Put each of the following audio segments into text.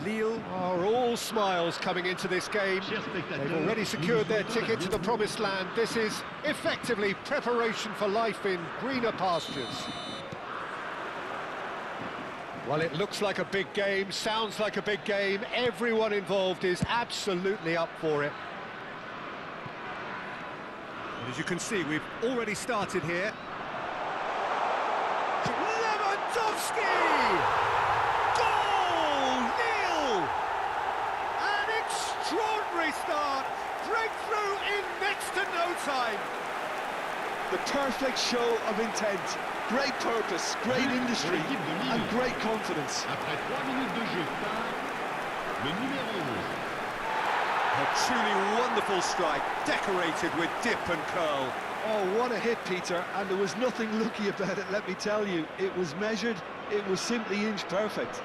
Lille are all smiles coming into this game. They've already secured their ticket to the promised land. This is effectively preparation for life in greener pastures. Well, it looks like a big game, sounds like a big game. Everyone involved is absolutely up for it. And as you can see, we've already started here. Lewandowski! Goal! Lille! An extraordinary start. Breakthrough in next to no time. The perfect show of intent. Great purpose, great industry, and great confidence. Après 3 minutes de jeu, le numéro 11. A truly wonderful strike, decorated with dip and curl. Oh, what a hit, Peter, and there was nothing lucky about it, let me tell you. It was measured, it was simply inch perfect.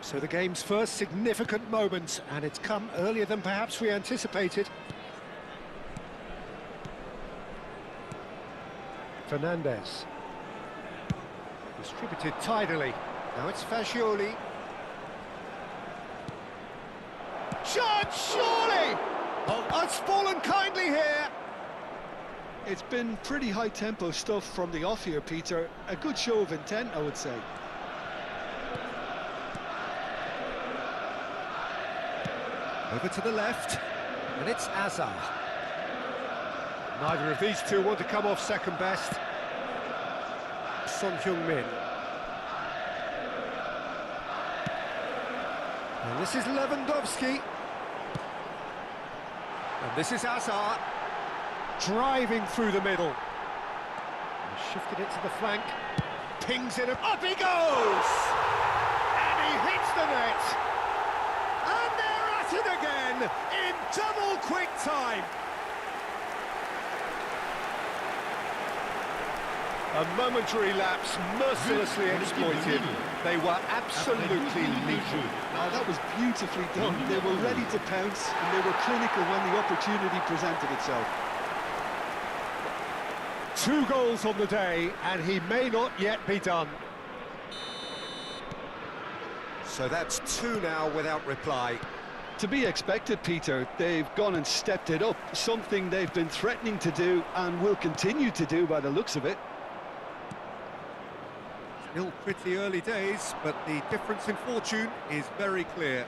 So the game's first significant moment, and it's come earlier than perhaps we anticipated. Fernandez. Distributed tidily. Now it's Fagioli. Shot, surely! Oh, it's fallen kindly here. It's been pretty high-tempo stuff from the off here, Peter. A good show of intent, I would say. Over to the left, and it's Hazard. Neither of these two want to come off second best. Son Heung-min. And this is Lewandowski. And this is Hazard. Driving through the middle. And shifted it to the flank. Pings it, up he goes! And he hits the net. And they're at it again in double quick time. A momentary lapse mercilessly exploited. They were absolutely lethal. Oh, that was beautifully done. They were ready to pounce, and they were clinical when the opportunity presented itself. 2 goals on the day, and he may not yet be done. So that's 2 now without reply. To be expected, Peter. They've gone and stepped it up, something they've been threatening to do and will continue to do by the looks of it. Still pretty early days, but the difference in fortune is very clear.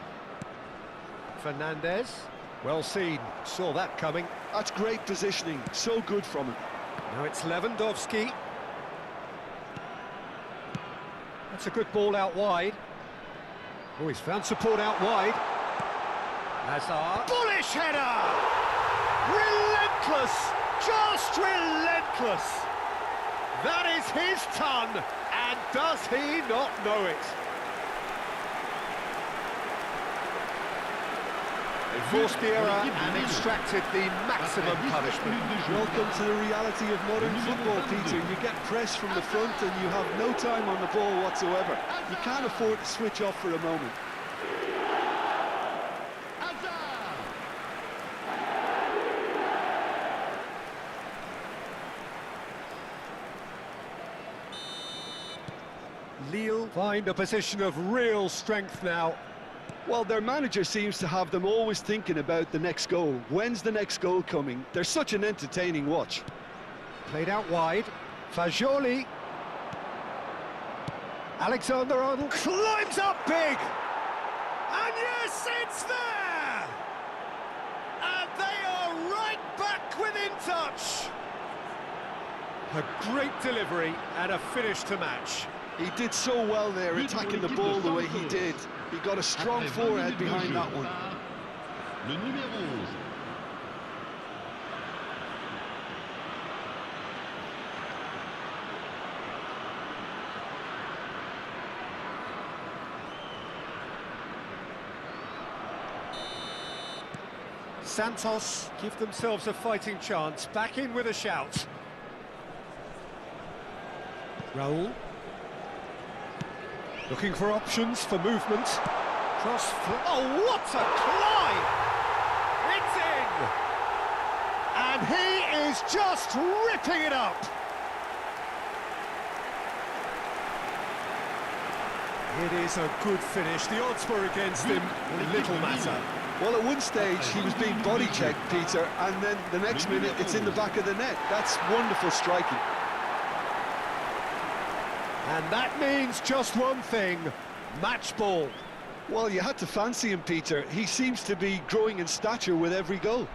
Fernandez, well seen, saw that coming. That's great positioning, so good from him. Now it's Lewandowski. That's a good ball out wide. Oh, he's found support out wide. Hazard. Bullish header! Relentless! Just relentless! That is his ton, and does he not know it? They forced the error and extracted the maximum punishment. Welcome to the reality of modern football, Peter. You get pressed from the front and you have no time on the ball whatsoever. You can't afford to switch off for a moment. Lille find a position of real strength now. Well, their manager seems to have them always thinking about the next goal. When's the next goal coming? They're such an entertaining watch. Played out wide. Fagioli. Alexander-Arnold climbs up big. And yes, it's there! And they are right back within touch. A great delivery and a finish to match. He did so well there, attacking the ball the way he did. He got a strong forehead behind that one. Le numéro 11. Santos give themselves a fighting chance, back in with a shout. Raul. Looking for options for movement. Oh, what a climb! It's in! And he is just ripping it up! It is a good finish. The odds were against him. Little matter. Well, at one stage, he was being body-checked, Peter, and then the next minute, it's in the back of the net. That's wonderful striking. And that means just one thing, match ball. Well, you had to fancy him, Peter. He seems to be growing in stature with every goal.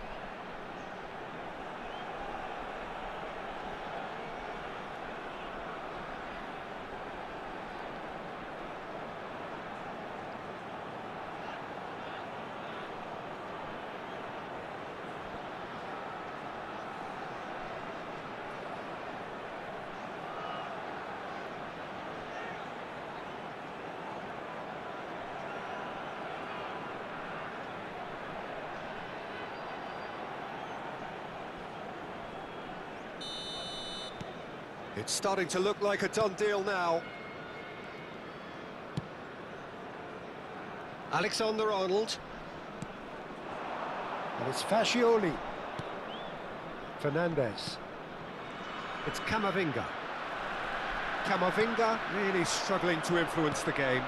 It's starting to look like a done deal now. Alexander-Arnold. And it's Fascioli. Fernandez. It's Camavinga. Camavinga really struggling to influence the game.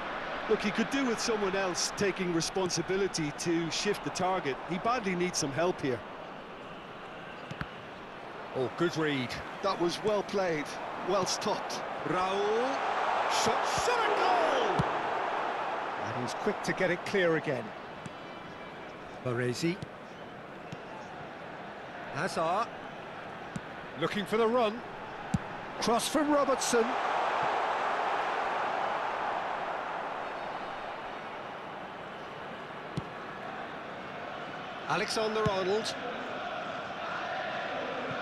Look, he could do with someone else taking responsibility to shift the target. He badly needs some help here. Oh, good read. That was well played, well stopped. Raul. Shot and goal! And he's quick to get it clear again. Baresi. Hazard. Looking for the run. Cross from Robertson. Alexander-Arnold.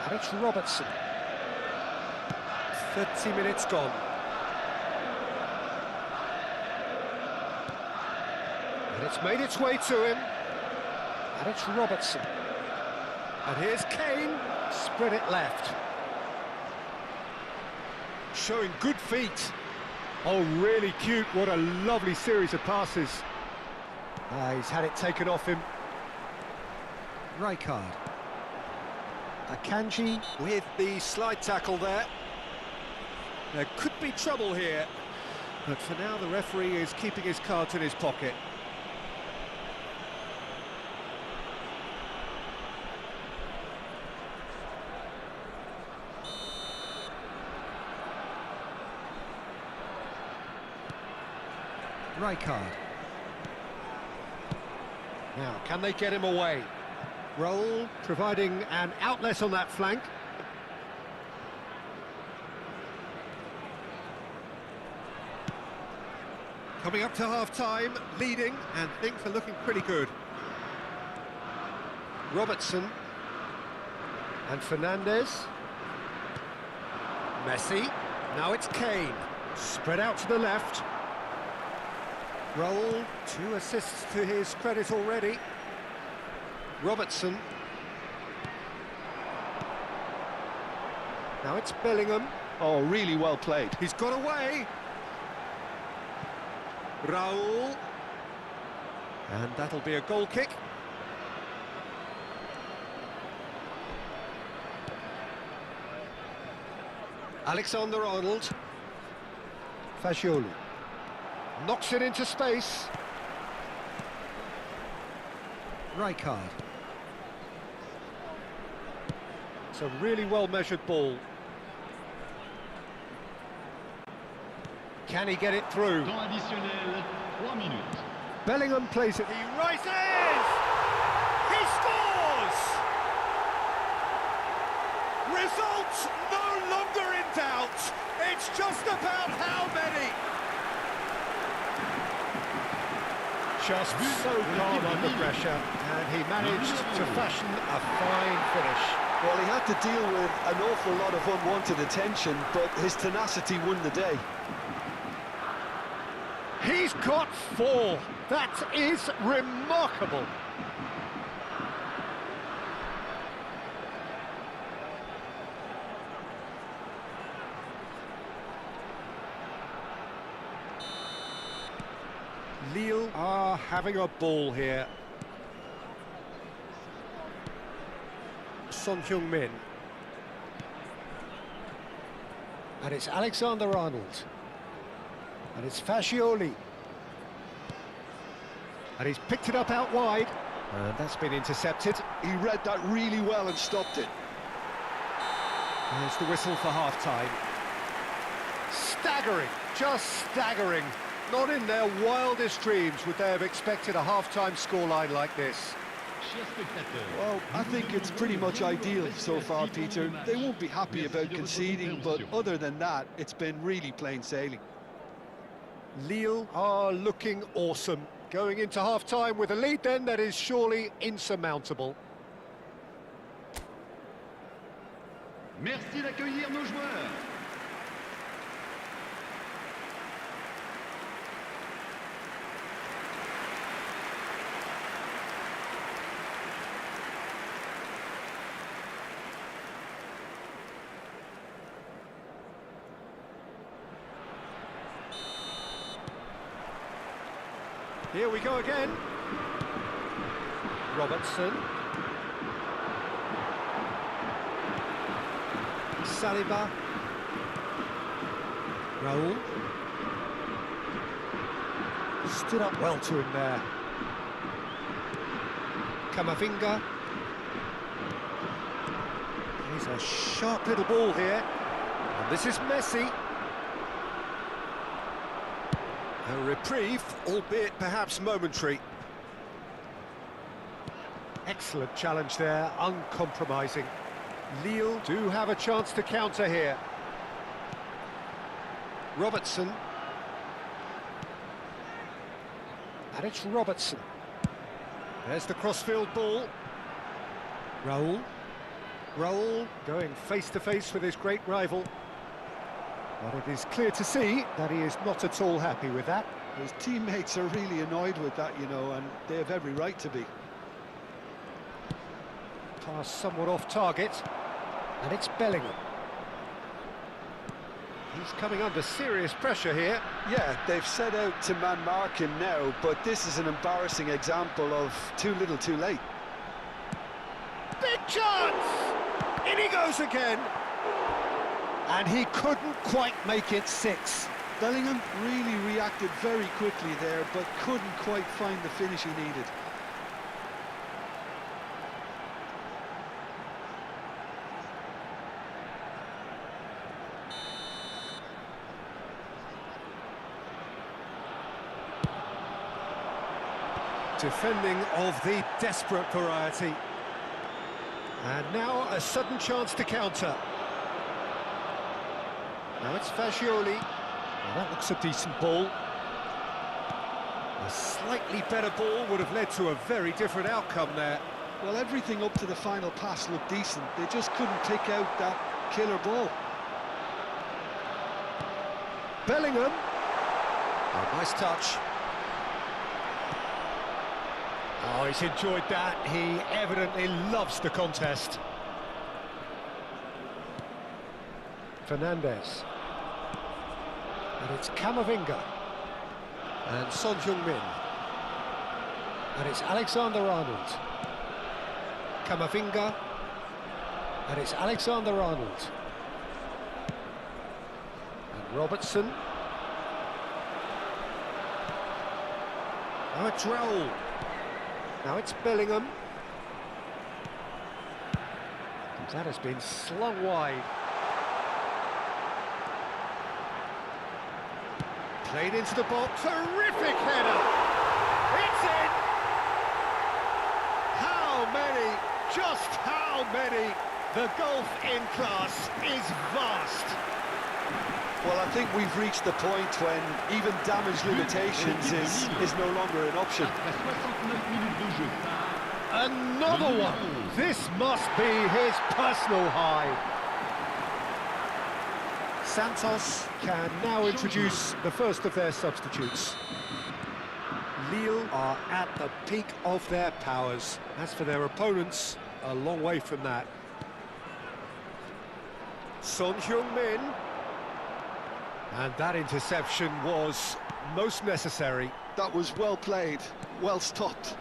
And it's Robertson. 30 minutes gone. And it's made its way to him. And it's Robertson. And here's Kane. Spread it left. Showing good feet. Oh, really cute. What a lovely series of passes. He's had it taken off him. Rijkaard. Akanji with the slide tackle there. There could be trouble here, but for now the referee is keeping his cards in his pocket. Rijkaard. Now, can they get him away? Raul providing an outlet on that flank. Coming up to half-time, leading, and things are looking pretty good. Robertson. And Fernandez. Messi. Now it's Kane. Spread out to the left. Raul, 2 assists to his credit already. Robertson. Now it's Bellingham. Oh, really well played. He's got away. Raul. And that'll be a goal kick. Alexander-Arnold. Fascioli. Knocks it into space. Rijkaard. It's a really well-measured ball. Can he get it through? Temps additionnel, 3 minutes. Bellingham plays it. He rises! He scores! Results no longer in doubt. It's just about how many. Just so calm under pressure, and he managed to fashion a fine finish. Well, he had to deal with an awful lot of unwanted attention, but his tenacity won the day. He's got 4. That is remarkable. Lille are having a ball here. Son Heung-min. And it's Alexander-Arnold. And it's Fascioli. And he's picked it up out wide. And that's been intercepted. He read that really well and stopped it. There's the whistle for half-time. Staggering, just staggering. Not in their wildest dreams would they have expected a half-time scoreline like this. Chers spectateurs. Well, I think it's pretty much ideal so far, Peter. They won't be happy about conceding, but other than that, it's been really plain sailing. Lille are looking awesome. Going into half-time with a lead then that is surely insurmountable. Merci d'accueillir nos joueurs. Here we go again. Robertson. Saliba. Raul. Stood up well to him there. Camavinga. He's a sharp little ball here. And this is Messi. A reprieve, albeit perhaps momentary. Excellent challenge there, uncompromising. Lille do have a chance to counter here. Robertson. And it's Robertson. There's the crossfield ball. Raul. Raul going face-to-face with his great rival. But it is clear to see that he is not at all happy with that. His teammates are really annoyed with that, you know, and they have every right to be. Pass somewhat off target, and it's Bellingham. He's coming under serious pressure here. Yeah, they've set out to man-mark him now, but this is an embarrassing example of too little too late. Big chance! In he goes again! And he couldn't quite make it 6. Bellingham really reacted very quickly there, but couldn't quite find the finish he needed. Defending of the desperate variety. And now a sudden chance to counter. Now it's Fascioli. Well, that looks a decent ball. A slightly better ball would have led to a very different outcome there. Well, everything up to the final pass looked decent. They just couldn't pick out that killer ball. Bellingham. Oh, nice touch. Oh, he's enjoyed that. He evidently loves the contest. Fernandes. And it's Camavinga. And Son Heung-min. And it's Alexander-Arnold. Camavinga. And it's Alexander-Arnold. And Robertson. Now it's Raul. Now it's Bellingham. And that has been slung wide. Played into the box, terrific header! It's in! How many, just how many? The gulf in class is vast. Well, I think we've reached the point when even damage limitations is no longer an option. Après 69 minutes de jeu. Another one! This must be his personal high. Santos can now introduce the first of their substitutes. Lille are at the peak of their powers. As for their opponents, a long way from that. Son Heung-min. And that interception was most necessary. That was well played, well stopped.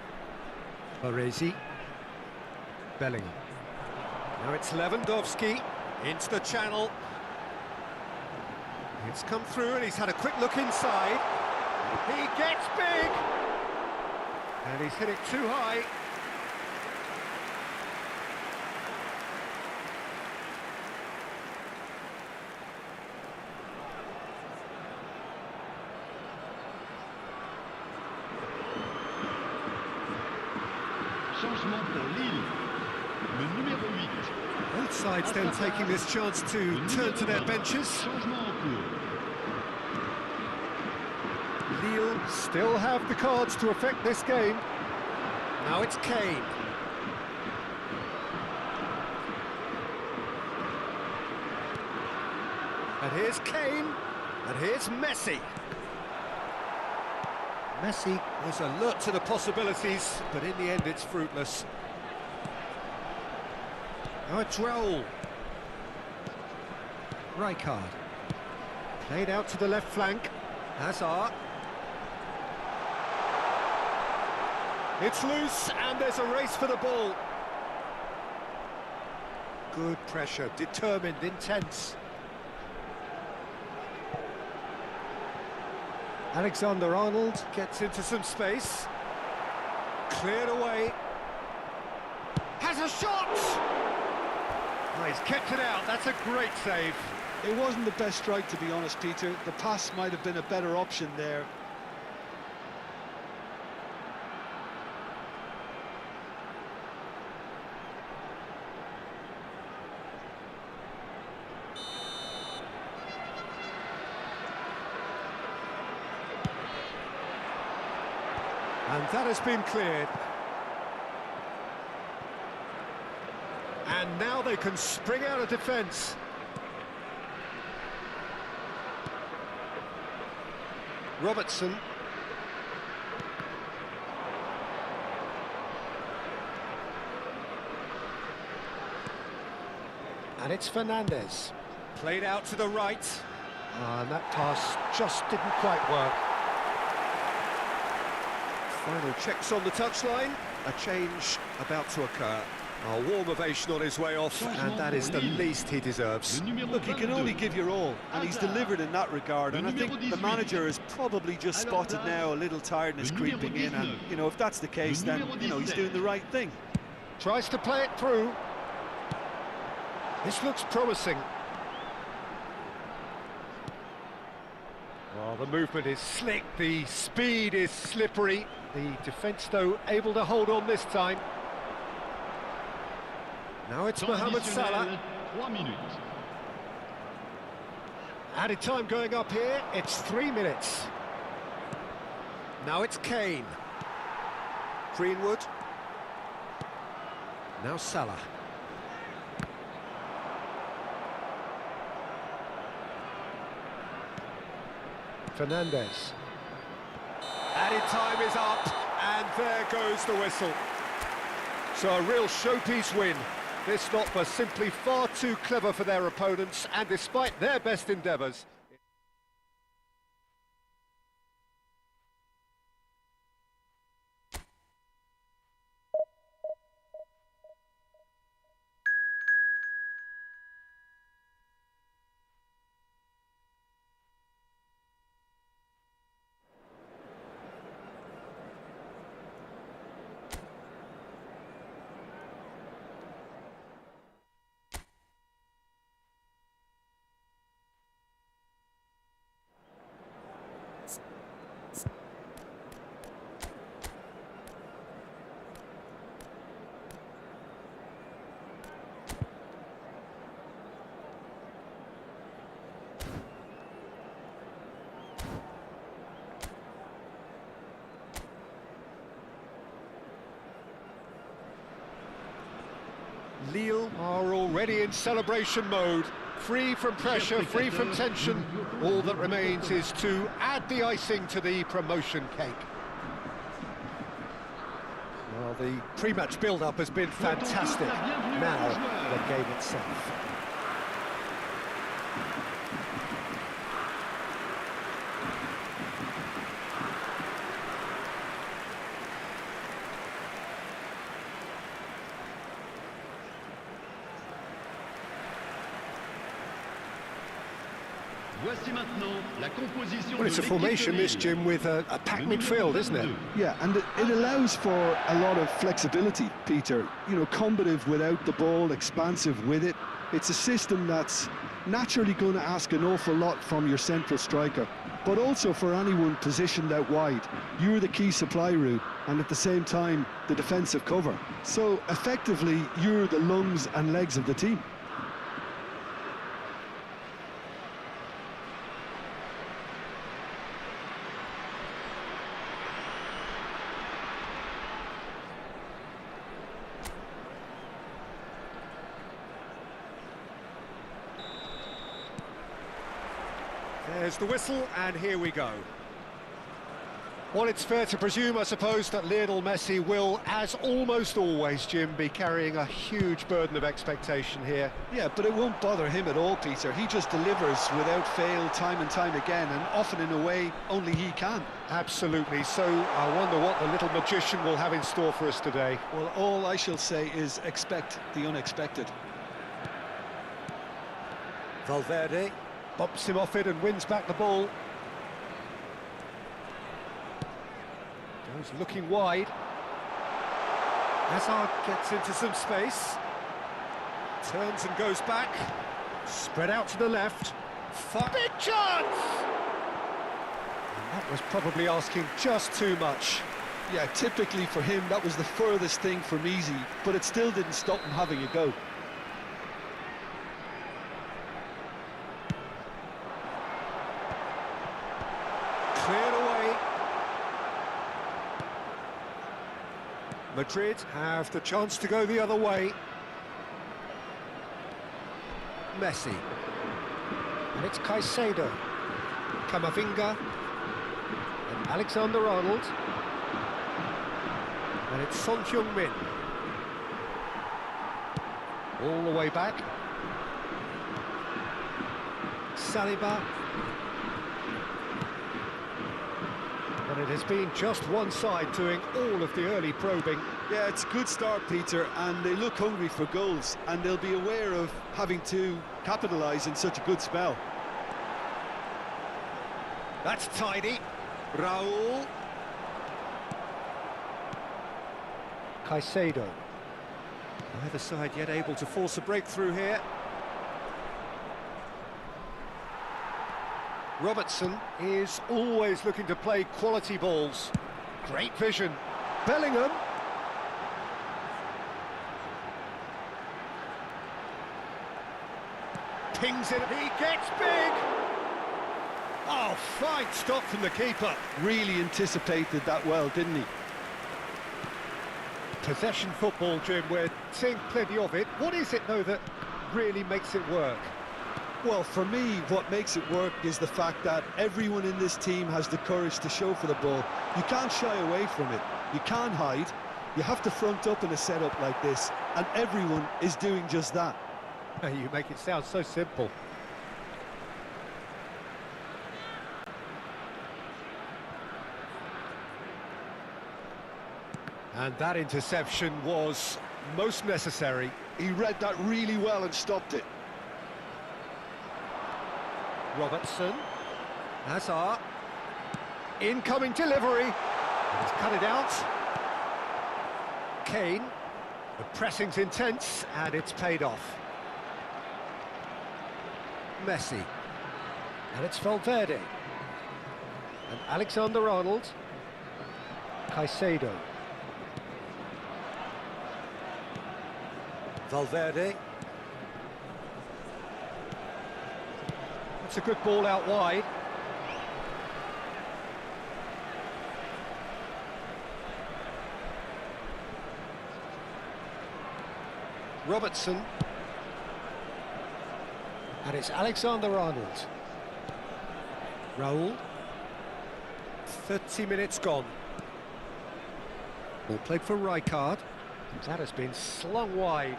Baresi. Bellingham. Now it's Lewandowski into the channel. It's come through and he's had a quick look inside. He gets big! And he's hit it too high. Changement pour Lille. Le numéro 8. Both sides then taking this chance to turn to their benches. Changement en cours. Lille still have the cards to affect this game. Now it's Kane. And here's Kane. And here's Messi. Messi was alert to the possibilities, but in the end it's fruitless. Now it's Raul. Rijkaard. Played out to the left flank. Hazard. It's loose, and there's a race for the ball. Good pressure, determined, intense. Alexander-Arnold gets into some space. Cleared away. Has a shot! Oh, he's kept it out, that's a great save. It wasn't the best strike, to be honest, Peter. The pass might have been a better option there. And that has been cleared. And now they can spring out of defence. Robertson. And it's Fernandes. Played out to the right. And that pass just didn't quite work. Final checks on the touchline. A change about to occur. A warm ovation on his way off, and that is the least he deserves. Look, you can only give your all, and he's delivered in that regard, and I think the manager has probably just spotted now a little tiredness creeping in, and, you know, if that's the case, then, you know, he's doing the right thing. Tries to play it through. This looks promising. Well, the movement is slick, the speed is slippery. The defence, though, able to hold on this time. Now it's Mohamed Salah. 3 minutes. Added time going up here, it's 3 minutes. Now it's Kane. Greenwood. Now Salah. Fernandes. Added time is up, and there goes the whistle. So a real showpiece win. This lot were simply far too clever for their opponents, and despite their best endeavours... Lille are already in celebration mode, free from pressure, free from tension. All that remains is to add the icing to the promotion cake. Well, the pre-match build-up has been fantastic. Now, the game itself. Voici maintenant la composition Well, it's de a l'équipe formation, de this, ligne. Jim, with a packed midfield, isn't it? Yeah, and it allows for a lot of flexibility, Peter. You know, combative without the ball, expansive with it. It's a system that's naturally going to ask an awful lot from your central striker, but also for anyone positioned out wide. You're the key supply route, and at the same time, the defensive cover. So, effectively, you're the lungs and legs of the team. There's the whistle, and here we go. Well, it's fair to presume, I suppose, that Lionel Messi will, as almost always, Jim, be carrying a huge burden of expectation here. Yeah, but it won't bother him at all, Peter. He just delivers without fail time and time again, and often in a way only he can. Absolutely. So I wonder what the little magician will have in store for us today. Well, all I shall say is expect the unexpected. Valverde bumps him off it and wins back the ball. Goes looking wide. Hazard gets into some space. Turns and goes back. Spread out to the left. Big chance! And that was probably asking just too much. Yeah, typically for him, that was the furthest thing from easy, but it still didn't stop him having a go. Cleared away. Madrid have the chance to go the other way. Messi. And it's Caicedo. Camavinga. And Alexander-Arnold. And it's Son Heung-min. All the way back. Saliba. But it has been just one side doing all of the early probing. Yeah, it's a good start, Peter, and they look hungry for goals, and they'll be aware of having to capitalise in such a good spell. That's tidy. Raul. Caicedo. Neither side yet able to force a breakthrough here. Robertson is always looking to play quality balls. Great vision. Bellingham. Pings it. He gets big. Oh, fine stop from the keeper. Really anticipated that well, didn't he? Possession football, Jim, we're seeing plenty of it. What is it, though, that really makes it work? Well, for me, what makes it work is the fact that everyone in this team has the courage to show for the ball. You can't shy away from it. You can't hide. You have to front up in a setup like this, and everyone is doing just that. You make it sound so simple. And that interception was most necessary. He read that really well and stopped it. Robertson. Hazard. Incoming delivery. He's cut it out. Kane. The pressing's intense, and it's paid off. Messi. And it's Valverde. And Alexander-Arnold. Caicedo. Valverde. That's a good ball out wide. Robertson. And it's Alexander-Arnold. Raul. 30 minutes gone. Ball played for Rijkaard. That has been slung wide.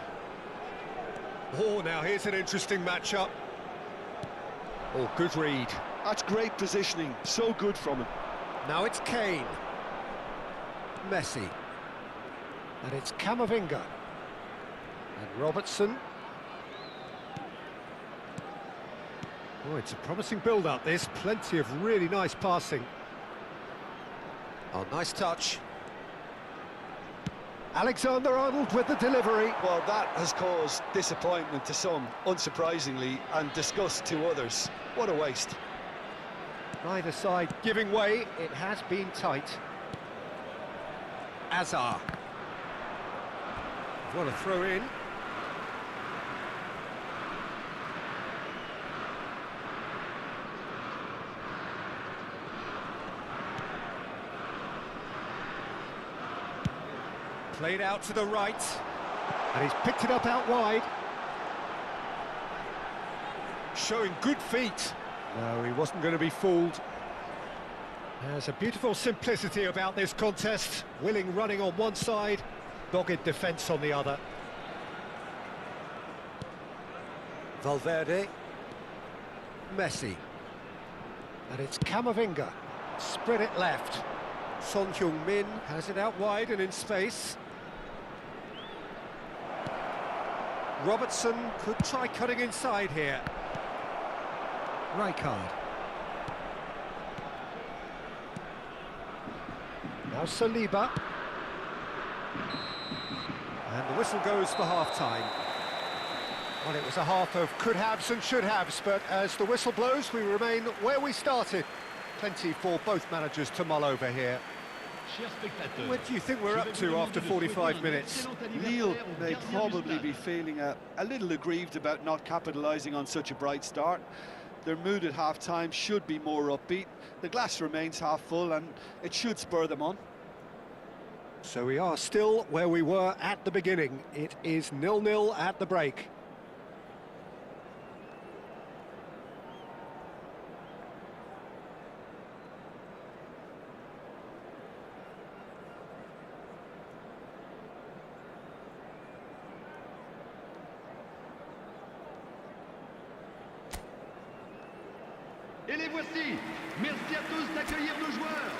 Oh, now here's an interesting matchup. Oh, good read. That's great positioning, so good from him. Now it's Kane. Messi. And it's Camavinga. And Robertson. Oh, it's a promising build-up, this. Plenty of really nice passing. Oh, nice touch. Alexander-Arnold with the delivery. Well, that has caused disappointment to some, unsurprisingly, and disgust to others. What a waste. Neither side giving way. It has been tight. Azar. What a throw in. Played out to the right, and he's picked it up out wide. Showing good feet. No, he wasn't going to be fooled. There's a beautiful simplicity about this contest. Willing running on one side, dogged defence on the other. Valverde. Messi. And it's Camavinga. Spread it left. Son Heung-min has it out wide and in space. Robertson could try cutting inside here. Rijkaard. Now Saliba. And the whistle goes for half-time. Well, it was a half of could-haves and should-haves, but as the whistle blows, we remain where we started. Plenty for both managers to mull over here. What do you think we're up to after 45 minutes? Lille may probably be feeling a little aggrieved about not capitalising on such a bright start. Their mood at half-time should be more upbeat. The glass remains half full and it should spur them on. So we are still where we were at the beginning. It is 0-0 at the break. Et les voici. Merci à tous d'accueillir nos joueurs.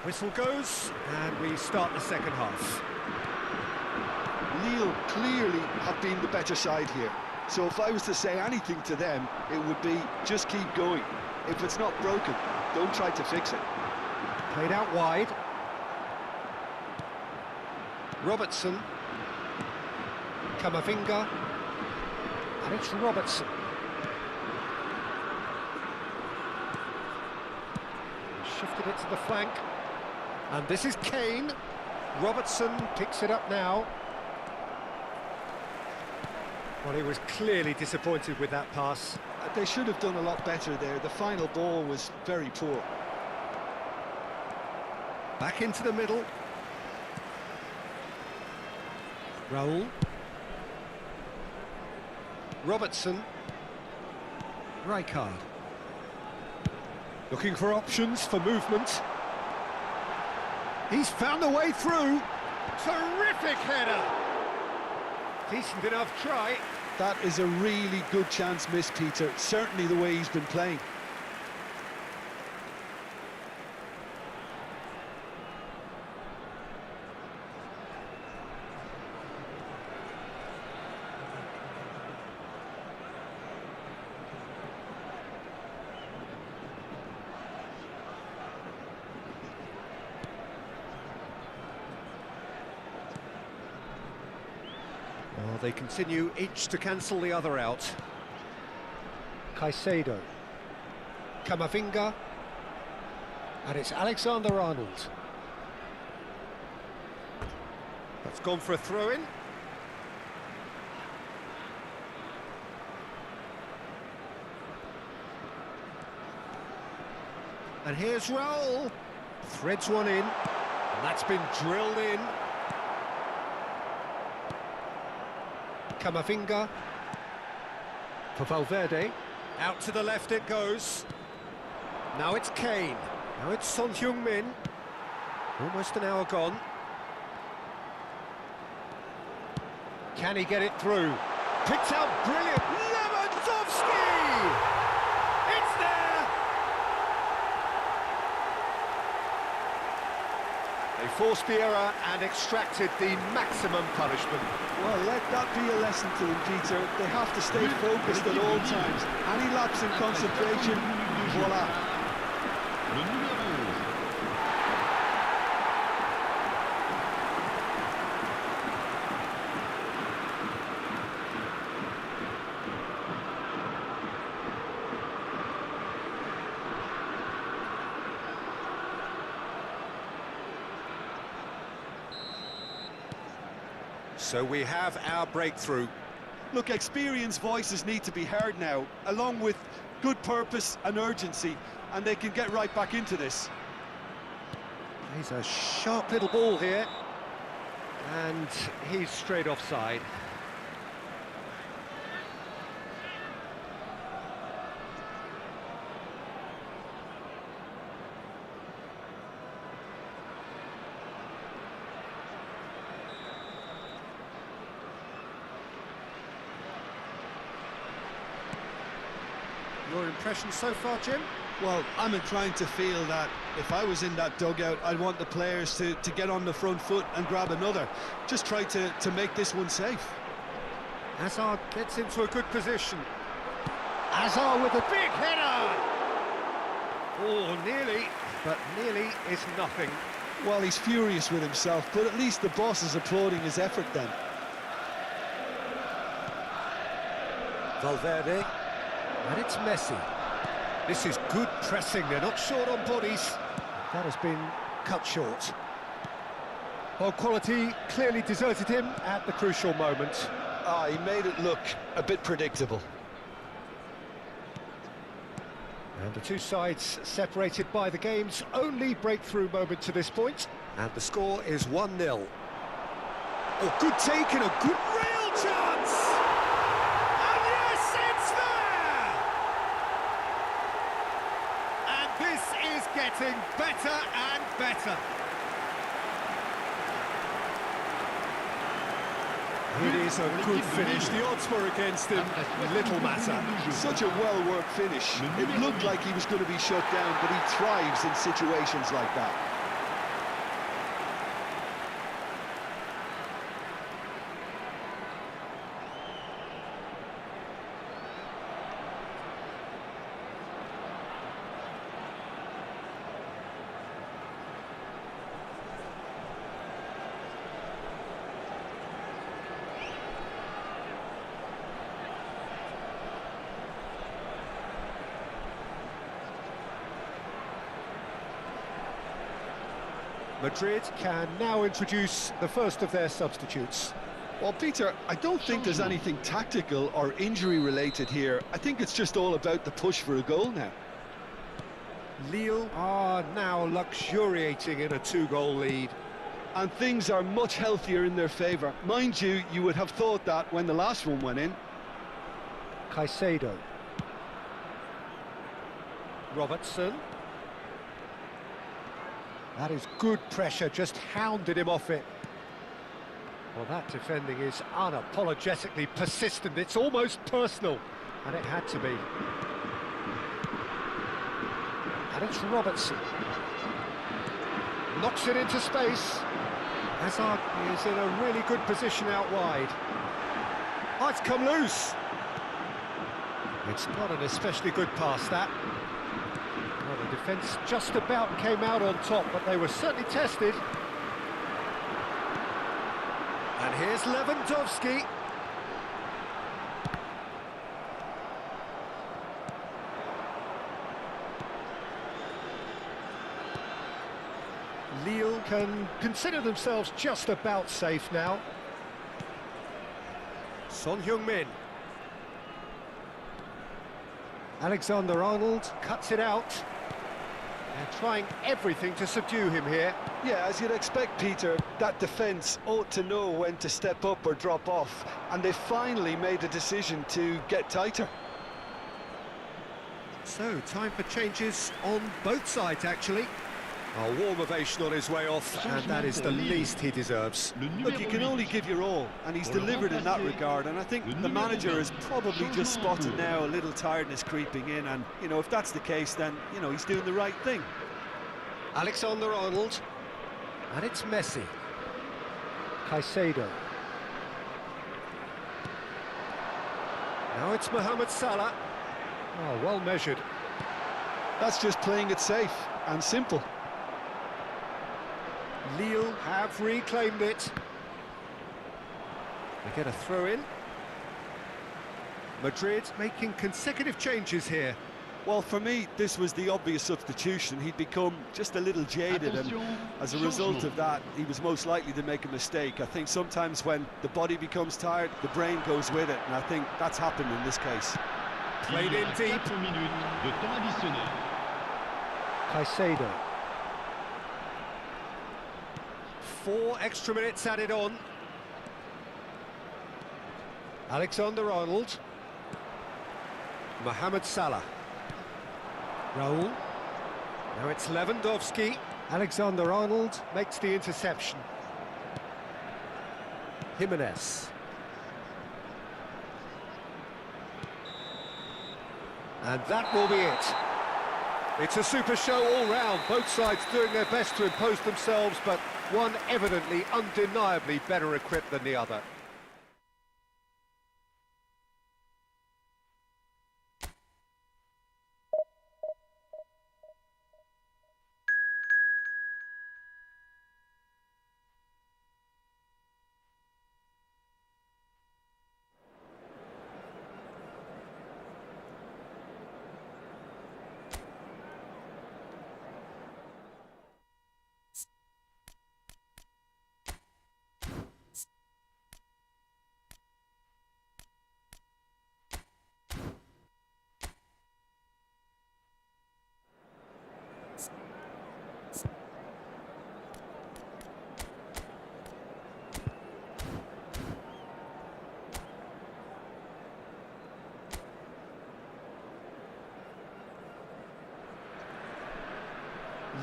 Whistle goes, and we start the second half. Lille clearly have been the better side here. So if I was to say anything to them, it would be just keep going. If it's not broken, don't try to fix it. Played out wide. Robertson. Camavinga. And it's Robertson. Shifted it to the flank. And this is Kane. Robertson picks it up now. Well, he was clearly disappointed with that pass. They should have done a lot better there. The final ball was very poor. Back into the middle. Raul. Robertson. Rijkaard. Looking for options for movement. He's found a way through. Terrific header. Decent enough try. That is a really good chance missed, Peter. Certainly the way he's been playing. Well, they continue each to cancel the other out. Caicedo. Camavinga. And it's Alexander-Arnold. That's gone for a throw-in. And here's Raul. Threads one in. And that's been drilled in. Camavinga. For Valverde. Out to the left it goes. Now it's Kane. Now it's Son Heung-min. Almost an hour gone. Can he get it through? Picked out brilliant. Lewandowski! It's there! They forced the error and extracted the maximum punishment. Well, let that that be a lesson to them, Peter? They have to stay focused at all times. Any lapse in concentration, voila. Le numéro 11. So we have our breakthrough. Look, experienced voices need to be heard now, along with good purpose and urgency, and they can get right back into this. He's a sharp little ball here. And he's straight offside. Your impression so far, Jim? Well, I'm inclined to feel that if I was in that dugout, I'd want the players to get on the front foot and grab another. Just try to make this one safe. Hazard gets into a good position. Hazard with a big header! Oh, nearly, but nearly is nothing. Well, he's furious with himself, but at least the boss is applauding his effort then. Valverde, and it's Messi. This is good pressing, they're not short on bodies. That has been cut short. Well, quality clearly deserted him at the crucial moment. He made it look a bit predictable. And the two sides separated by the game's only breakthrough moment to this point. And the score is 1-0. Oh, good take and a good real chance! And yes, it's there! And this is getting better and better. It is a good finish. The odds were against him. Little matter. Such a well-worked finish. It looked like he was going to be shut down, but he thrives in situations like that. Madrid can now introduce the first of their substitutes. Well, Peter, I don't think there's anything tactical or injury-related here. I think it's just all about the push for a goal now. Lille are now luxuriating in a two-goal lead. And things are much healthier in their favour. Mind you, you would have thought that when the last one went in. Caicedo. Robertson. That is good pressure, just hounded him off it. Well, that defending is unapologetically persistent. It's almost personal, and it had to be. And it's Robertson. Knocks it into space. Hazard is in a really good position out wide. Oh, it's come loose. It's not an especially good pass, that. Well, the defence just about came out on top, but they were certainly tested. And here's Lewandowski. Lille can consider themselves just about safe now. Son Heung-min. Alexander-Arnold cuts it out. They're trying everything to subdue him here. Yeah, as you'd expect, Peter, that defence ought to know when to step up or drop off, and they finally made a decision to get tighter. So, time for changes on both sides, actually. A warm ovation on his way off, and that is the least he deserves. Look, you can only give your all, and he's delivered in that regard, and I think the manager has probably just spotted now a little tiredness creeping in, and, you know, if that's the case, then, you know, he's doing the right thing. Alexander-Arnold, and it's Messi. Caicedo. Now it's Mohamed Salah. Oh, well measured. That's just playing it safe and simple. Lille have reclaimed it. They get a throw in. Madrid making consecutive changes here. Well, for me, this was the obvious substitution. He'd become just a little jaded, and as a result of that, he was most likely to make a mistake. I think sometimes when the body becomes tired, the brain goes with it, and I think that's happened in this case. Played in deep. 4 minutes de temps additionnel. Caicedo. 4 extra minutes added on. Alexander-Arnold. Mohamed Salah. Raul. Now it's Lewandowski. Alexander-Arnold makes the interception. Jimenez. And that will be it. It's a super show all round, both sides doing their best to impose themselves, but one evidently, undeniably better equipped than the other.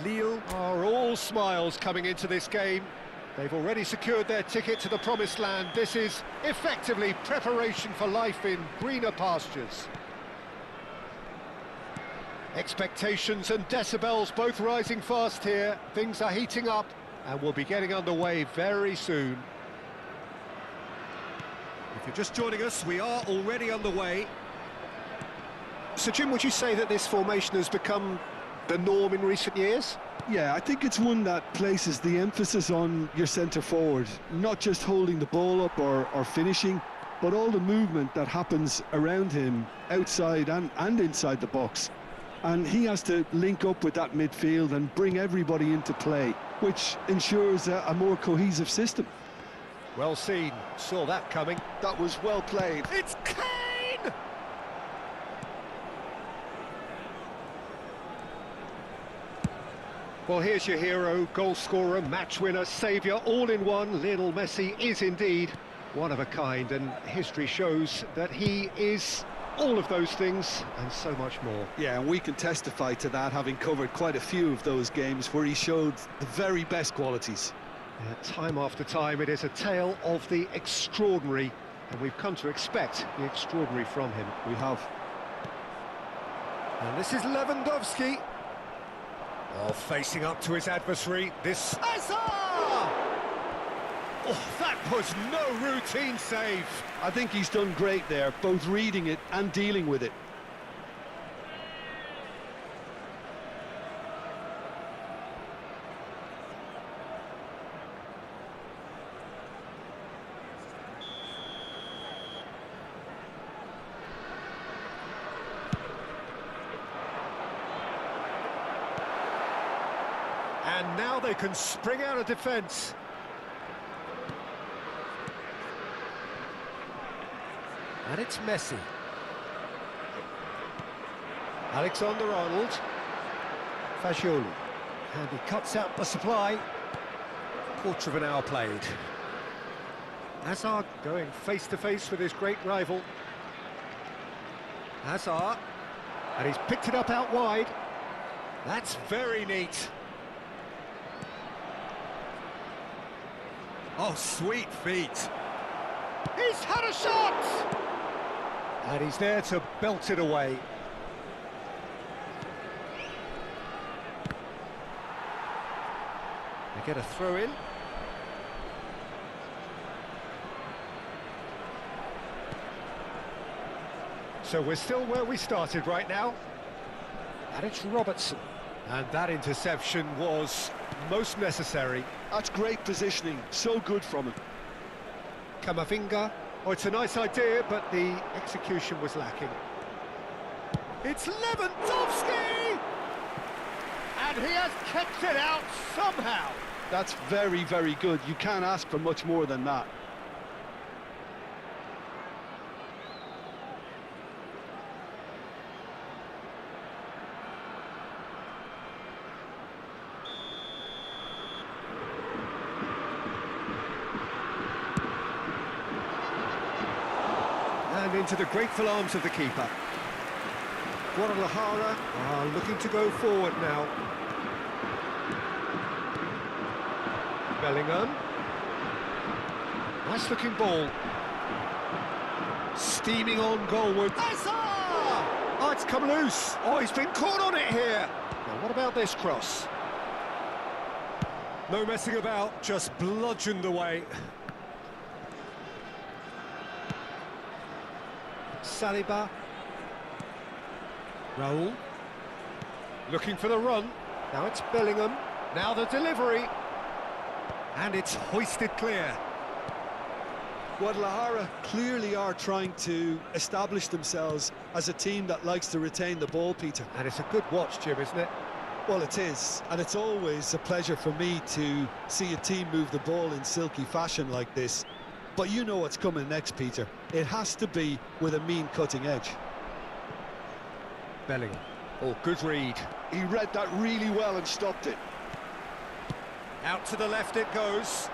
Lille are all smiles coming into this game. They've already secured their ticket to the promised land. This is effectively preparation for life in greener pastures. Expectations and decibels both rising fast here. Things are heating up and we'll be getting underway very soon. If you're just joining us, we are already underway. So Jim, would you say that this formation has become the norm in recent years? Yeah, I think it's one that places the emphasis on your centre forward, not just holding the ball up or finishing, but all the movement that happens around him, outside and inside the box. And he has to link up with that midfield and bring everybody into play, which ensures a more cohesive system. Well seen, saw that coming. That was well played. It's Kane! Well, here's your hero, goal scorer, match winner, saviour, all in one. Lionel Messi is indeed one of a kind, and history shows that he is all of those things and so much more. Yeah, and we can testify to that, having covered quite a few of those games where he showed the very best qualities. Yeah, time after time, it is a tale of the extraordinary, and we've come to expect the extraordinary from him. We have. And this is Lewandowski. Oh, facing up to his adversary, this... Hazard! Oh, that was no routine save. I think he's done great there, both reading it and dealing with it. And now they can spring out of defence. And it's Messi. Alexander-Arnold. Fagioli. And he cuts out the supply. Quarter of an hour played. Hazard going face-to-face with his great rival. Hazard. And he's picked it up out wide. That's very neat. Oh, sweet feet. He's had a shot! And he's there to belt it away. They get a throw in. So we're still where we started right now. And it's Robertson. And that interception was most necessary. That's great positioning, so good from him. Kamavinga. Oh, it's a nice idea, but the execution was lacking. It's Lewandowski! And he has kept it out somehow. That's very, very good. You can't ask for much more than that. And into the grateful arms of the keeper. Guadalajara are looking to go forward now. Bellingham. Nice looking ball. Steaming on goalward. Oh, it's come loose. Oh, he's been caught on it here. Now, what about this cross? No messing about, just bludgeoned away. Saliba. Raul. Looking for the run. Now it's Bellingham. Now the delivery. And it's hoisted clear. Guadalajara clearly are trying to establish themselves as a team that likes to retain the ball, Peter. And it's a good watch, Jim, isn't it? Well, it is, and it's always a pleasure for me to see a team move the ball in silky fashion like this. But you know what's coming next, Peter. It has to be with a mean cutting edge. Bellingham. Oh, good read. He read that really well and stopped it. Out to the left it goes.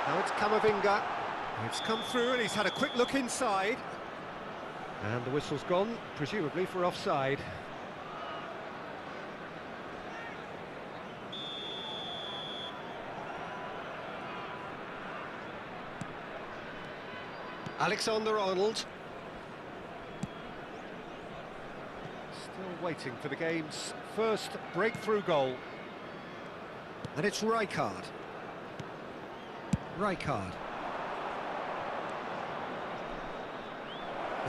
Now it's Kamavinga. It's come through and he's had a quick look inside. And the whistle's gone, presumably for offside. Alexander-Arnold. Still waiting for the game's first breakthrough goal. And it's Rijkaard.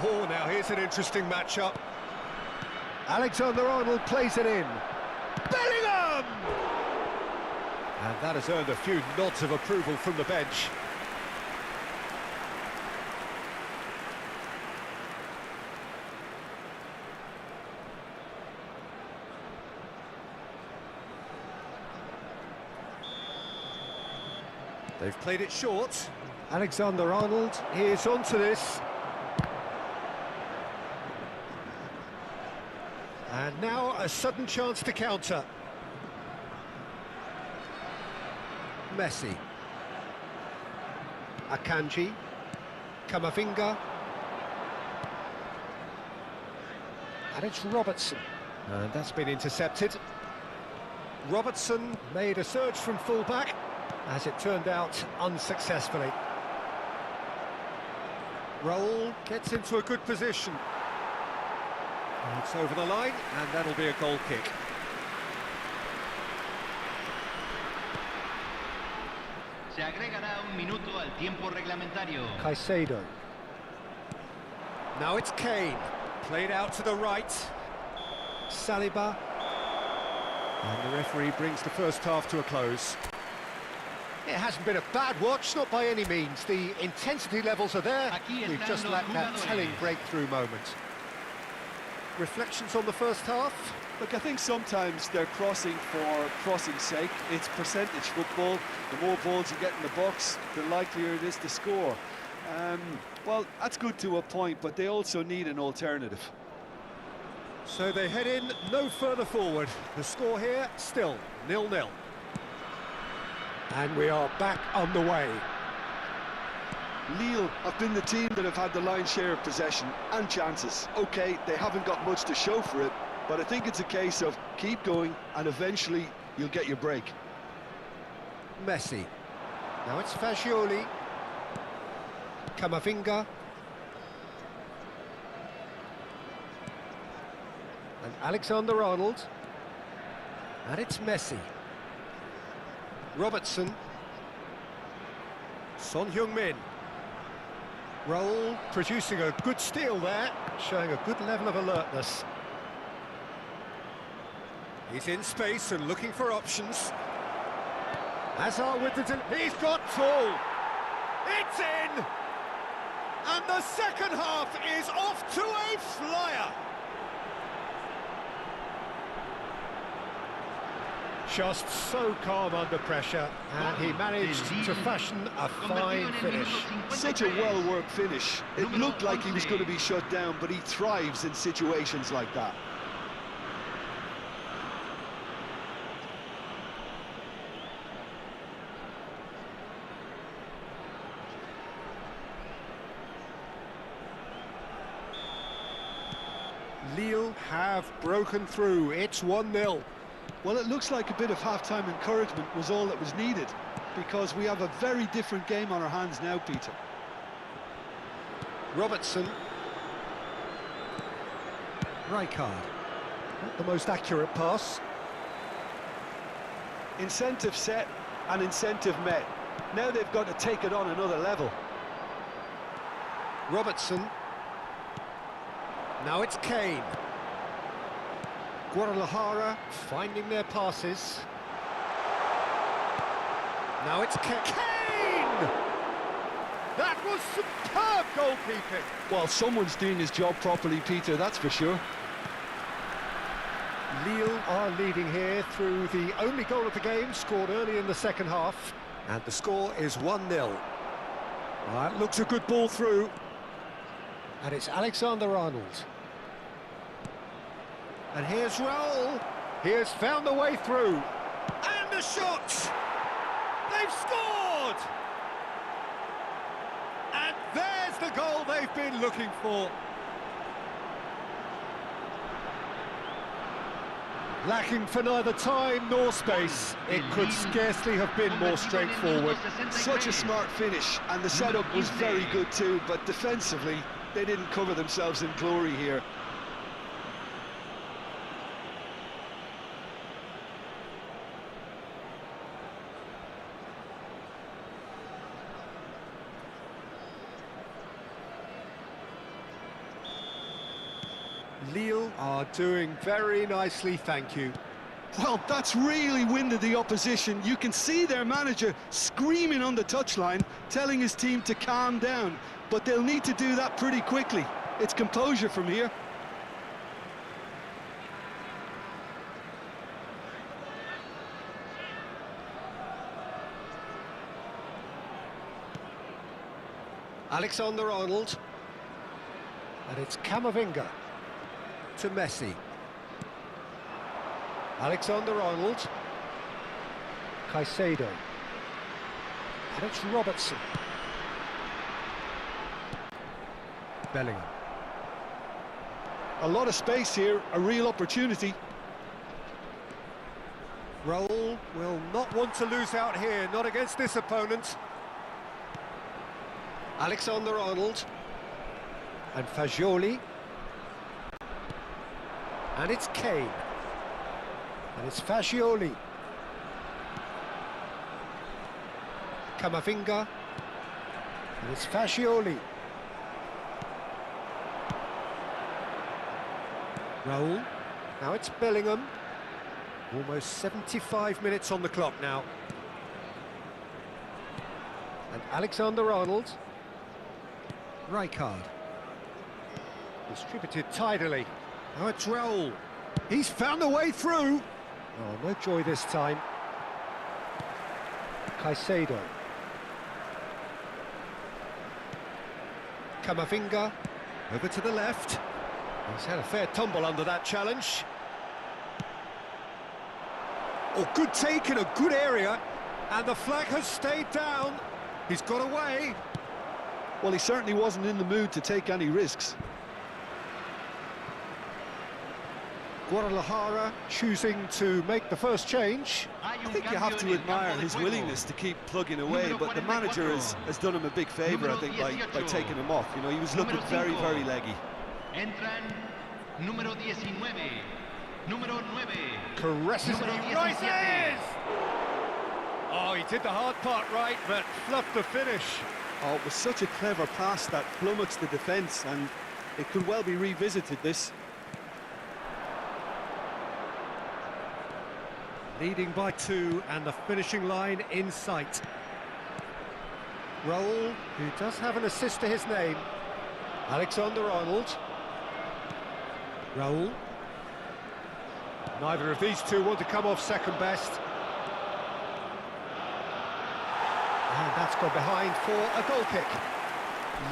Oh, now here's an interesting matchup. Alexander-Arnold plays it in. Bellingham! And that has earned a few nods of approval from the bench. They've played it short. Alexander-Arnold is onto this. And now a sudden chance to counter. Messi. Akanji. Kamavinga. And it's Robertson. And that's been intercepted. Robertson made a surge from full-back. As it turned out, unsuccessfully. Raul gets into a good position. And it's over the line, and that'll be a goal kick. Se agregará un minuto al tiempo reglamentario. Caicedo. Now it's Kane. Played out to the right. Saliba. And the referee brings the first half to a close. It hasn't been a bad watch, not by any means. The intensity levels are there. We've just lacked that telling breakthrough moment. Reflections on the first half? Look, I think sometimes they're crossing for crossing's sake. It's percentage football. The more balls you get in the box, the likelier it is to score. Well, that's good to a point, but they also need an alternative. So they head in no further forward. The score here, still 0-0. And we are back on the way. Lille have been the team that have had the lion's share of possession and chances. OK, they haven't got much to show for it, but I think it's a case of keep going and eventually you'll get your break. Messi. Now it's Fagioli. Kamavinga. And Alexander-Arnold. And it's Messi. Robertson. Son Heung-min. Roll, producing a good steal there, showing a good level of alertness. He's in space and looking for options. Hazard with the... He's got two! It's in! And the second half is off to a flyer! Just so calm under pressure, and he managed to fashion a fine finish. Such a well-worked finish. It looked like he was going to be shut down, but he thrives in situations like that. Lille have broken through. It's 1-0. Well, it looks like a bit of half-time encouragement was all that was needed, because we have a very different game on our hands now, Peter. Robertson. Rijkaard. Not the most accurate pass. Incentive set and incentive met. Now they've got to take it on another level. Robertson. Now it's Kane. Guadalajara finding their passes. Now it's Kane! That was superb goalkeeping! Well, someone's doing his job properly, Peter, that's for sure. Lille are leading here through the only goal of the game, scored early in the second half. And the score is 1-0. That looks a good ball through. And it's Alexander-Arnold. And here's Raul. He has found the way through. And the shot! They've scored! And there's the goal they've been looking for. Lacking for neither time nor space. It could scarcely have been more straightforward. Such a smart finish, and the setup was very good too, but defensively, they didn't cover themselves in glory here. Lille are doing very nicely, thank you. Well, that's really winded the opposition. You can see their manager screaming on the touchline, telling his team to calm down, but they'll need to do that pretty quickly. It's composure from here. Alexander-Arnold. And it's Camavinga to Messi. Alexander-Arnold. Caicedo. And it's Robertson. Bellingham. A lot of space here, a real opportunity. Raul will not want to lose out here, not against this opponent. Alexander-Arnold. And Fagioli. And it's Kane. And it's Fagioli. Camavinga. And it's Fagioli. Raul. Now it's Bellingham. Almost 75 minutes on the clock now. And Alexander-Arnold. Rijkaard. Distributed tidily. Now it's Raul. He's found a way through. Oh, no joy this time. Caicedo. Camavinga. Over to the left. He's had a fair tumble under that challenge. Oh, good take in a good area. And the flag has stayed down. He's got away. Well, he certainly wasn't in the mood to take any risks. Guadalajara choosing to make the first change. I think you have to admire his willingness to keep plugging away, but the manager has done him a big favour, I think, by taking him off. You know, he was looking very, very leggy. Entran número 19. Número 9. Caresses it, he rises! Oh, he did the hard part right, but fluffed the finish. Oh, it was such a clever pass that flummoxed the defence, and it could well be revisited, this. Leading by 2 and the finishing line in sight. Raul, who does have an assist to his name. Alexander-Arnold. Raul. Neither of these two want to come off second best. And that's gone behind for a goal kick.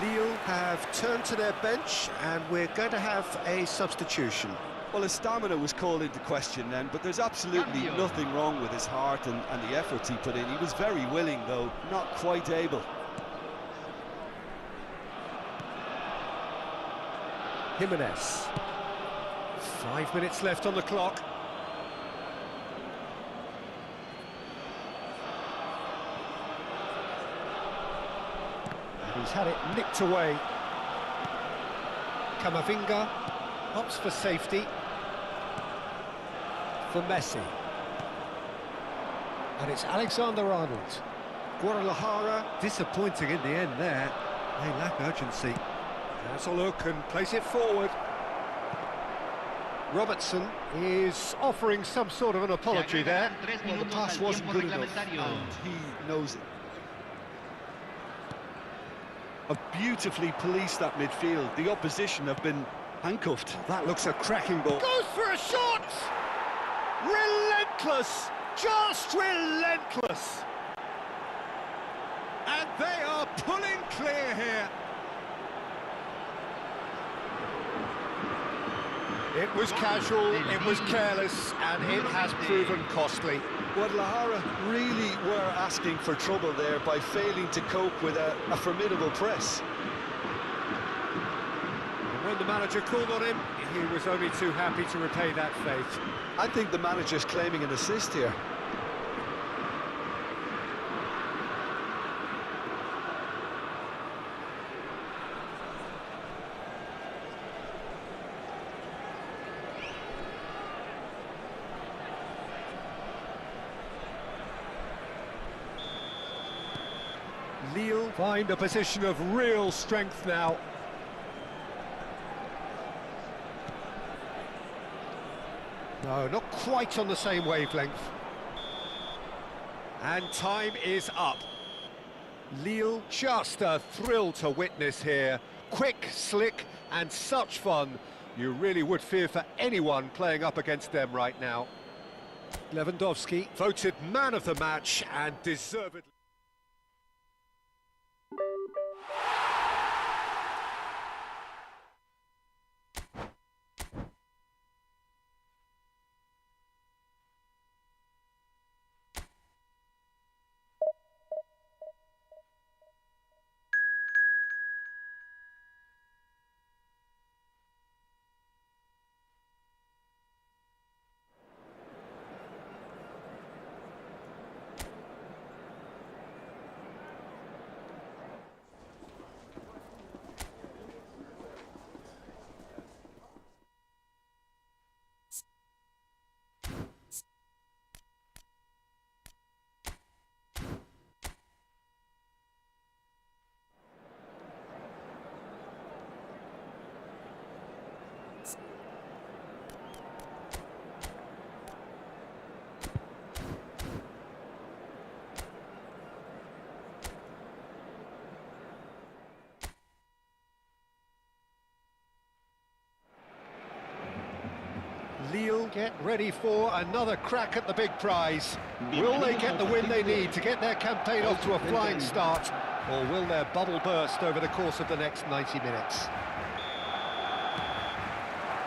Lille have turned to their bench and we're going to have a substitution. Well, his stamina was called into question then, but there's absolutely nothing wrong with his heart and the efforts he put in. He was very willing, though, not quite able. Jimenez. 5 minutes left on the clock. And he's had it nicked away. Camavinga opts for safety. For Messi. And it's Alexander-Arnold. Guadalajara disappointing in the end there. They lack urgency. Has a look and place it forward. Robertson is offering some sort of an apology there. Well, the pass wasn't good enough, and he knows it. Have beautifully policed that midfield. The opposition have been handcuffed. That looks a cracking ball. Goes for a shot! Relentless! Just relentless! And they are pulling clear here. It was casual, it was careless, and it has proven costly. Guadalajara really were asking for trouble there by failing to cope with a formidable press. And when the manager called on him, he was only too happy to repay that faith. I think the manager's claiming an assist here. Lille find a position of real strength now. No, not quite on the same wavelength. And time is up. Lille, just a thrill to witness here. Quick, slick, and such fun. You really would fear for anyone playing up against them right now. Lewandowski voted man of the match and deservedly. Lille get ready for another crack at the big prize. Will they get the win they need to get their campaign off to a flying start, or will their bubble burst over the course of the next 90 minutes?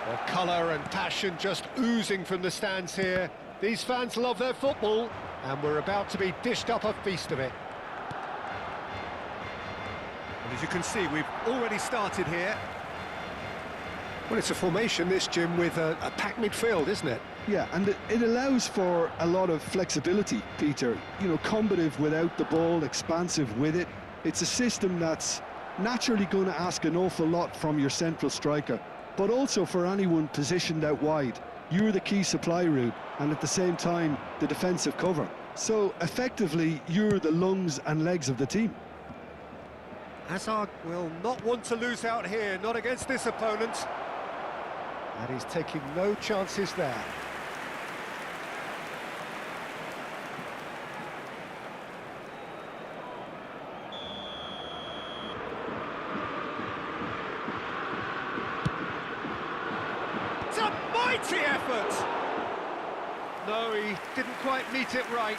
Well, colour and passion just oozing from the stands here. These fans love their football, and we're about to be dished up a feast of it. And as you can see, we've already started here. Well, it's a formation, this, Jim, with a packed midfield, isn't it? Yeah, and it allows for a lot of flexibility, Peter. You know, combative without the ball, expansive with it. It's a system that's naturally going to ask an awful lot from your central striker, but also for anyone positioned out wide. You're the key supply route, and at the same time, the defensive cover. So, effectively, you're the lungs and legs of the team. Hazard will not want to lose out here, not against this opponent. And he's taking no chances there. It's a mighty effort! No, he didn't quite meet it right.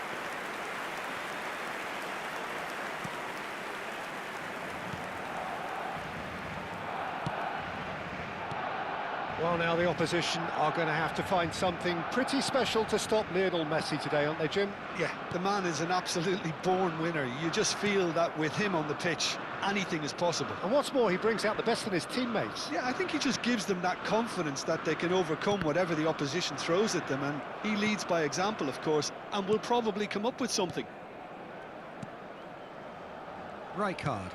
Well, now the opposition are going to have to find something pretty special to stop Lionel Messi today, aren't they, Jim? Yeah, the man is an absolutely born winner. You just feel that with him on the pitch, anything is possible. And what's more, he brings out the best in his teammates. Yeah, I think he just gives them that confidence that they can overcome whatever the opposition throws at them, and he leads by example, of course, and will probably come up with something. Rijkaard.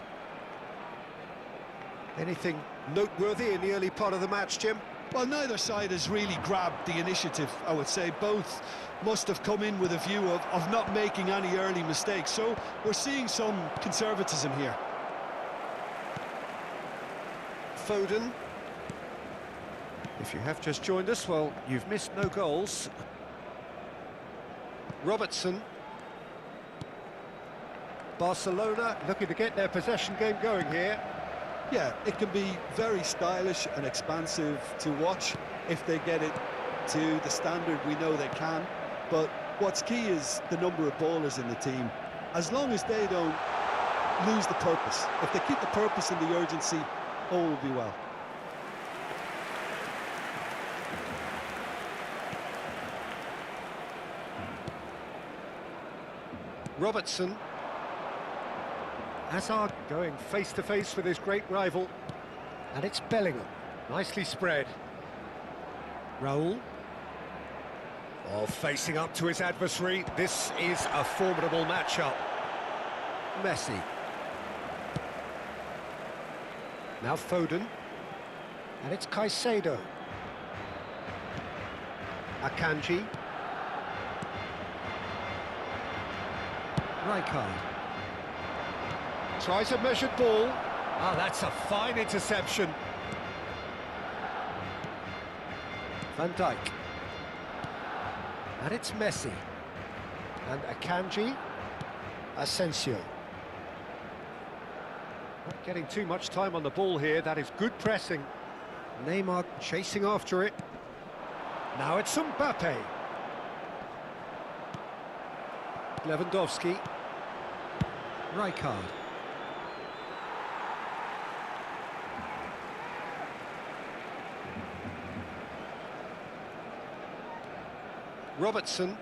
Anything noteworthy in the early part of the match, Jim? Well, neither side has really grabbed the initiative, I would say. Both must have come in with a view of not making any early mistakes, so we're seeing some conservatism here. Foden. If you have just joined us, well, you've missed no goals. Robertson. Barcelona looking to get their possession game going here. Yeah, it can be very stylish and expansive to watch if they get it to the standard we know they can. But what's key is the number of ballers in the team. As long as they don't lose the purpose, if they keep the purpose and the urgency, all will be well. Robertson. Hazard going face-to-face with his great rival. And it's Bellingham. Nicely spread. Raul. Oh, facing up to his adversary. This is a formidable matchup. Messi. Now Foden. And it's Caicedo. Akanji. Rijkaard. Tries a measured ball. Ah, that's a fine interception. Van Dijk. And it's Messi. And Akanji. Asensio. Not getting too much time on the ball here. That is good pressing. Neymar chasing after it. Now it's Mbappe. Lewandowski. Rijkaard. Robertson.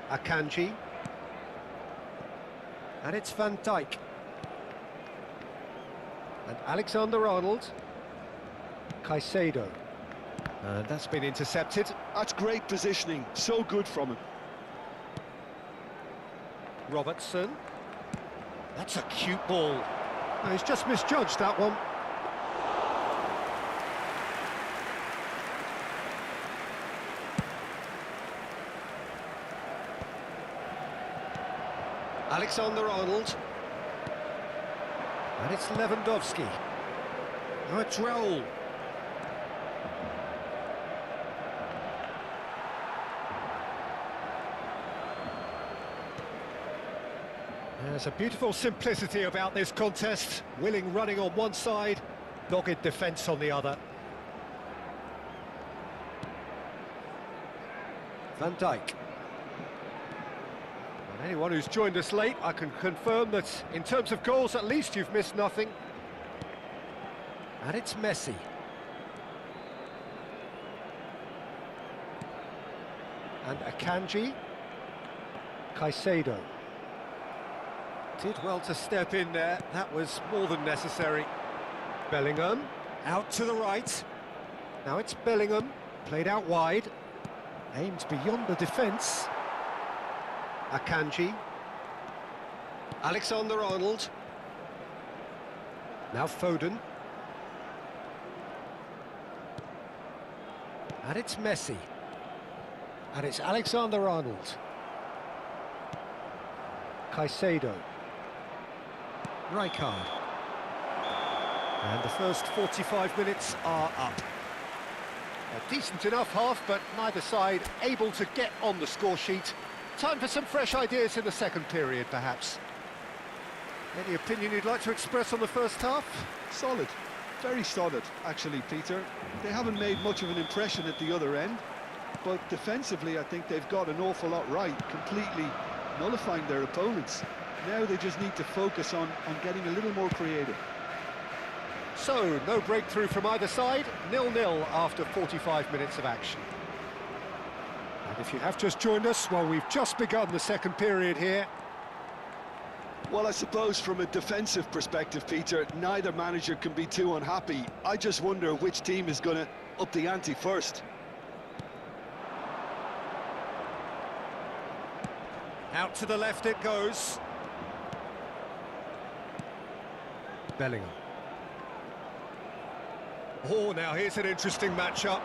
Akanji. And it's Van Dijk. And Alexander-Arnold. Caicedo. And that's been intercepted. That's great positioning, so good from him. Robertson. That's a cute ball. Oh, he's just misjudged that one. Alexander-Arnold. And it's Lewandowski. Now it's Raul. There's a beautiful simplicity about this contest. Willing running on one side, dogged defence on the other. Van Dijk. And anyone who's joined us late, I can confirm that in terms of goals, at least you've missed nothing. And it's Messi. And Akanji. Caicedo. Did well to step in there, that was more than necessary. Bellingham, out to the right. Now it's Bellingham, played out wide. Aimed beyond the defence. Akanji. Alexander-Arnold. Now Foden. And it's Messi. And it's Alexander-Arnold. Caicedo. Rijkaard. And the first 45 minutes are up. A decent enough half, but neither side able to get on the score sheet. Time for some fresh ideas in the second period, perhaps. Any opinion you'd like to express on the first half? Solid. Very solid, actually, Peter. They haven't made much of an impression at the other end, but defensively I think they've got an awful lot right, completely nullifying their opponents. Now they just need to focus on getting a little more creative. So, no breakthrough from either side, 0-0 after 45 minutes of action. And if you have just joined us, well, we've just begun the second period here. Well, I suppose from a defensive perspective, Peter, neither manager can be too unhappy. I just wonder which team is going to up the ante first. Out to the left it goes. Bellingham. Oh, now here's an interesting matchup.